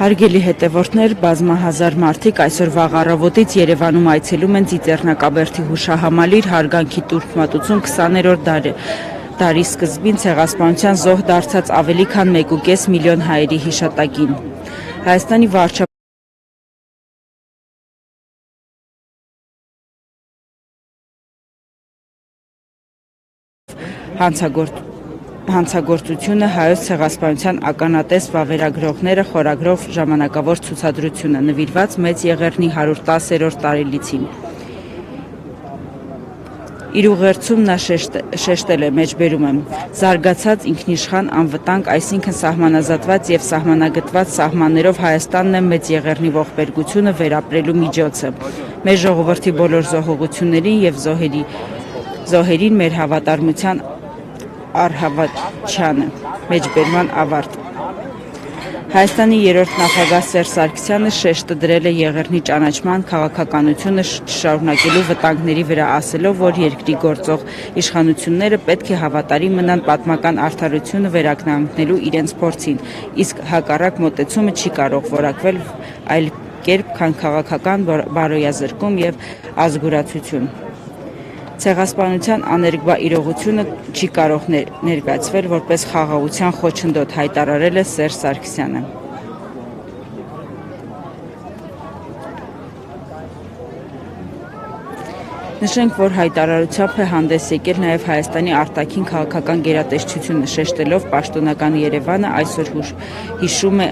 Հարգելի հետևորդներ, բազմահազար մարդիկ այսօր վաղ առավոտից Երևանում այցելում են Ծիծեռնակաբերդի հուշահամալիր հարգանքի տուրք-մատուցում 20-րդ դարի սկզբին ցեղասպանության զոհ դարձած ավելի քան 1,5 միլիոն հայերի հիշատակին։ Հայաստանի հանցագործությունը հայոց ցեղասպանության ականատես վավերագրողները խորագրով ժամանակավոր ցուցադրությունը նվիրված Մեծ Եղեռնի 110-րդ տարելիցին։ Իր ուղերձում նա շեշտել է, մեջբերում եմ, զարգացած ինքնիշխան անվտանգ, այսինքն սահմանազատված եւ սահմանագտված սահմաններով Հայաստանն է Մեծ Եղեռնի ողբերգությունը վերապրելու միջոցը։ Մեր ժողովրդի բոլոր զոհողություններին եւ զոհերին մեր հավատարմության առհավատչանը, մեջբերման ավարտ։ Հայաստանի երրորդ նախագահ Սերժ Սարգսյանը շեշտը դրել է Եղեռնի ճանաչման քաղաքականությունը չշարունակելու վտանգների վրա, ասելով, որ երկրի գործող իշխանությունները պետք է հավատարիմ մնան պատմական արդարությունը վերականգնելու իրենց փորձին, իսկ հակառակ մոտեցումը չի կարող որակվել այլ կերպ, քան քաղաքական բարոյազրկում եւ ազգուրացություն։ Ցեղասպանության աներկբա իրողությունը չի կարող ներկայացվել որպես խաղաղության խոչընդոտ, հայտարարել է Սերժ Սարգսյանը։ Նշենք, որ հայտարարությամբ է հանդես եկել նաև Հայաստանի արտաքին քաղաքական գերատեսչությունը, շեշտելով պաշտոնական Երևանը այսօր հիշում է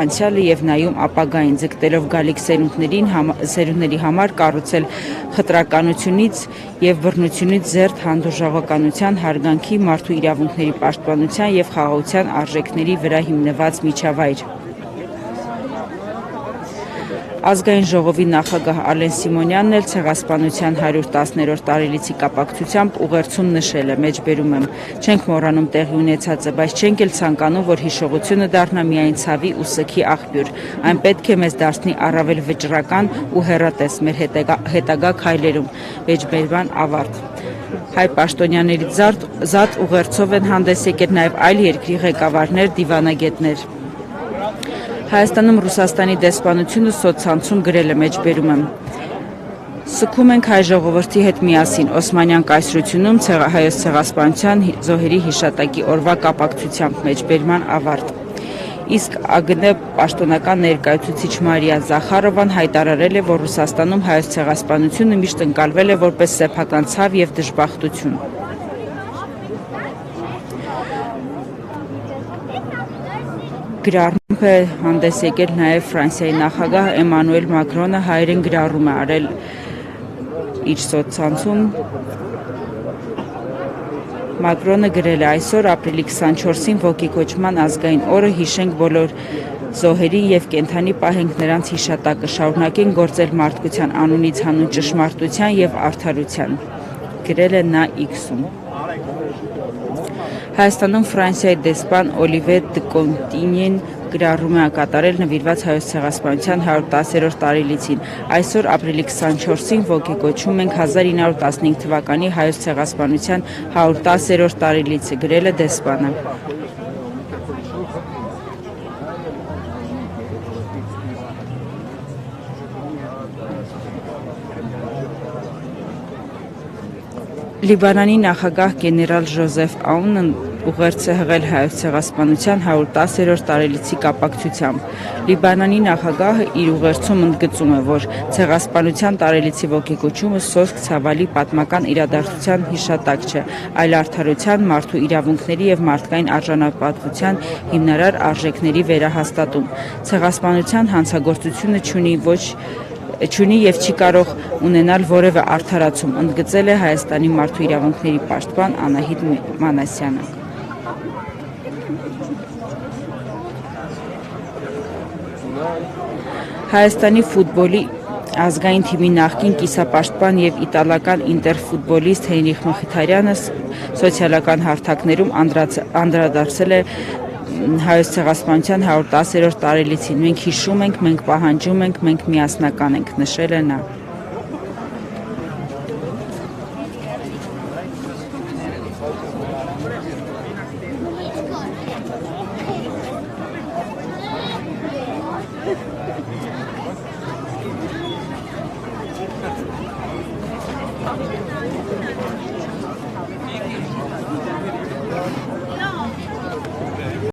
անցյալը եւ նայում ապագային, ձգտելով գալիք սերունդների համար կառուցել խտրականությունից եւ բռնությունից զերծ հանդուրժողականության, հարգանքի, մարդու իրավունքների պաշտպանության եւ խաղաղության արժեքների վրա հիմնված միջավայր։ Ազգային ժողովի նախագահ Ալեն Սիմոնյանն էլ ցեղասպանության 110-րդ տարելիցի կապակցությամբ ուղերձում նշել է, մեջբերում եմ, չենք մոռանում տեղի ունեցածը, բայց չենք էլ ցանկանում, որ հիշողությունը դառնա միայն ցավի ու սգի աղբյուր, այն պետք է մեզ դարձնի առավել վճռական ու հեռատես մեր հետագա քայլերում, մեջբերման ավարտ։ Հայ պաշտոնյաներից զատ ուղերձով են հանդես եկել նաև այլ երկրի ղեկավարներ, դիվանագետներ։ Հայաստանում Ռուսաստանի դեսպանությունը սոցցանցում գրել է, մեջբերում եմ. Սգում ենք հայ ժողովրդի հետ միասին Օսմանյան կայսրությունում հայոց ցեղասպանության զոհերի հիշատակի օրվա կապակցությամբ, մեջբերման ավարտ։ Իսկ ԱԳՆ պաշտոնական ներկայացուցիչ Մարիա Զախարովան հայտարարել է, որ Ռուսաստանում հայոց ցեղասպանությունը միշտ ընկալվել է որպես սեփական ցավ եւ դժբախտություն։ Գրառում է հանդես եկել նաև Ֆրանսիայի նախագահ Էմանուել Մակրոնը, հայերեն գրառում է արել իր սոցցանցում։ Մակրոնը գրել է այսօր ապրիլի 24-ին ոգեկոչման ազգային օրը, հիշենք բոլոր զոհերի եւ կենդանի պահենք նրանց հիշատակը, շարունակենք գործել մարդկության անունից հանուն ճշմարտության եւ արդարության, գրել է նա X-ում։ Հայաստանում Ֆրանսիայի դեսպան Օլիվե դը Կոնտինյեն գրառում է կատարել նվիրված հայոց ցեղասպանության 110-րդ տարելիցին։ Այսօր ապրիլի 24-ին ոգեկոչում ենք 1915 թվականի հայոց ցեղասպանության 110-րդ տարելիցը, գրել է դեսպանը։ Լիբանանի նախագահ գեներալ Ժոզեֆ Աունն ուղերձ է հղել հայոց ցեղասպանության 110-րդ տարելիցի կապակցությամբ։ Լիբանանի նախագահը իր ուղերձում ընդգծում է, որ ցեղասպանության տարելիցի ոգեկոչումը սոսկ ցավալի պատմական իրադարձության հիշատակ չէ, այլ արդարության, մարդու իրավունքների եւ մարդկային արժանապատվության հիմնարար արժեքների վերահաստատում։ Ցեղասպանության հանցագործությունը չունի եւ չի կարող ունենալ որևէ արդարացում, ընդգծել է Հայաստանի մարդու իրավունքների պաշտպան Անահիտ Մանասյանը։ Հայաստանի ֆուտբոլի ազգային թիմի նախկին կիսապաշտպան եւ իտալական Ինտեր ֆուտբոլիստ Հենրիխ Մխիթարյանը սոցիալական հարթակներում անդրադարձել է հայոց ցեղասպանության 110-րդ տարելիցին։ Մենք հիշում ենք, մենք պահանջում ենք, մենք միասնական ենք, նշել է նա։